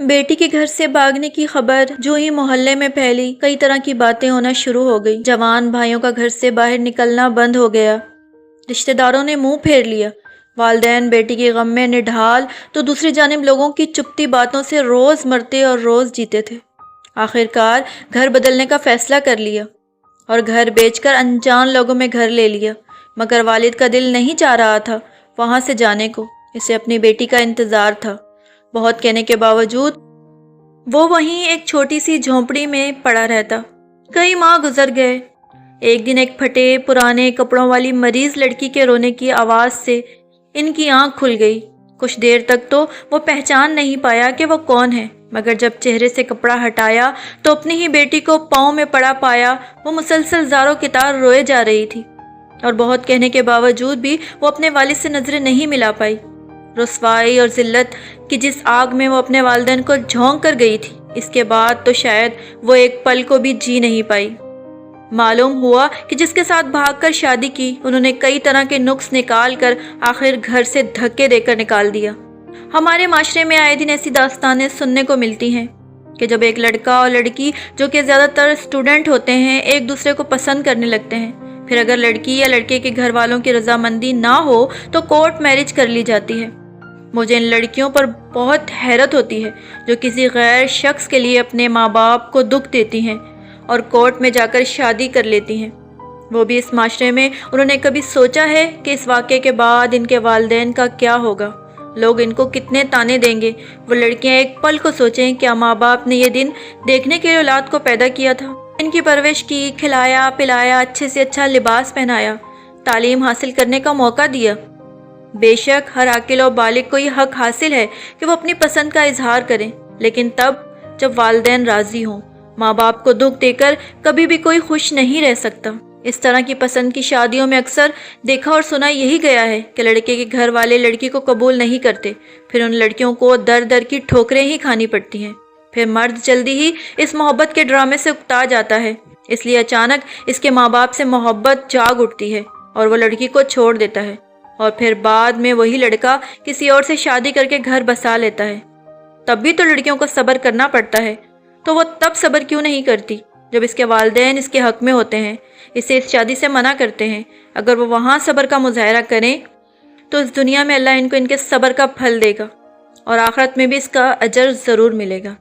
بیٹی کے گھر سے بھاگنے کی خبر جو ہی محلے میں پھیلی، کئی طرح کی باتیں ہونا شروع ہو گئی۔ جوان بھائیوں کا گھر سے باہر نکلنا بند ہو گیا، رشتہ داروں نے منہ پھیر لیا، والدین بیٹی کے غم میں نڈھال تو دوسری جانب لوگوں کی چپتی باتوں سے روز مرتے اور روز جیتے تھے۔ آخرکار گھر بدلنے کا فیصلہ کر لیا اور گھر بیچ کر انجان لوگوں میں گھر لے لیا، مگر والد کا دل نہیں چاہ رہا تھا وہاں سے جانے کو۔ اسے اپنی بیٹی کا انتظار تھا۔ بہت کہنے کے باوجود وہ وہیں ایک چھوٹی سی جھونپڑی میں پڑا رہتا۔ کئی ماہ گزر گئے۔ ایک دن ایک پھٹے پرانے کپڑوں والی مریض لڑکی کے رونے کی آواز سے ان کی آنکھ کھل گئی۔ کچھ دیر تک تو وہ پہچان نہیں پایا کہ وہ کون ہے، مگر جب چہرے سے کپڑا ہٹایا تو اپنی ہی بیٹی کو پاؤں میں پڑا پایا۔ وہ مسلسل زاروں کی طرح روئے جا رہی تھی اور بہت کہنے کے باوجود بھی وہ اپنے والد سے نظریں نہیں ملا پائی۔ رسوائی اور ذلت کی جس آگ میں وہ اپنے والدین کو جھونک کر گئی تھی، اس کے بعد تو شاید وہ ایک پل کو بھی جی نہیں پائی۔ معلوم ہوا کہ جس کے ساتھ بھاگ کر شادی کی، انہوں نے کئی طرح کے نقص نکال کر آخر گھر سے دھکے دے کر نکال دیا۔ ہمارے معاشرے میں آئے دن ایسی داستانیں سننے کو ملتی ہیں کہ جب ایک لڑکا اور لڑکی جو کہ زیادہ تر اسٹوڈنٹ ہوتے ہیں ایک دوسرے کو پسند کرنے لگتے ہیں، پھر اگر لڑکی یا لڑکے کے گھر والوں کی رضامندی نہ ہو تو کورٹ میرج کر لی جاتی ہے۔ مجھے ان لڑکیوں پر بہت حیرت ہوتی ہے جو کسی غیر شخص کے لیے اپنے ماں باپ کو دکھ دیتی ہیں اور کورٹ میں جا کر شادی کر لیتی ہیں، وہ بھی اس معاشرے میں۔ انہوں نے کبھی سوچا ہے کہ اس واقعے کے بعد ان کے والدین کا کیا ہوگا؟ لوگ ان کو کتنے طعنے دیں گے؟ وہ لڑکیاں ایک پل کو سوچیں، کیا ماں باپ نے یہ دن دیکھنے کے لیے اولاد کو پیدا کیا تھا؟ ان کی پرورش کی، کھلایا پلایا، اچھے سے اچھا لباس پہنایا، تعلیم حاصل کرنے کا موقع دیا۔ بے شک ہر عاقل و بالغ کو یہ حق حاصل ہے کہ وہ اپنی پسند کا اظہار کریں، لیکن تب جب والدین راضی ہوں۔ ماں باپ کو دکھ دے کر کبھی بھی کوئی خوش نہیں رہ سکتا۔ اس طرح کی پسند کی شادیوں میں اکثر دیکھا اور سنا یہی گیا ہے کہ لڑکے کے گھر والے لڑکی کو قبول نہیں کرتے، پھر ان لڑکیوں کو در در کی ٹھوکریں ہی کھانی پڑتی ہیں۔ پھر مرد جلدی ہی اس محبت کے ڈرامے سے اکتا جاتا ہے، اس لیے اچانک اس کے ماں باپ سے محبت جاگ اٹھتی ہے اور وہ لڑکی کو چھوڑ دیتا ہے، اور پھر بعد میں وہی لڑکا کسی اور سے شادی کر کے گھر بسا لیتا ہے۔ تب بھی تو لڑکیوں کو صبر کرنا پڑتا ہے، تو وہ تب صبر کیوں نہیں کرتی جب اس کے والدین اس کے حق میں ہوتے ہیں، اسے اس شادی سے منع کرتے ہیں؟ اگر وہ وہاں صبر کا مظاہرہ کریں تو اس دنیا میں اللہ ان کو ان کے صبر کا پھل دے گا اور آخرت میں بھی اس کا اجر ضرور ملے گا۔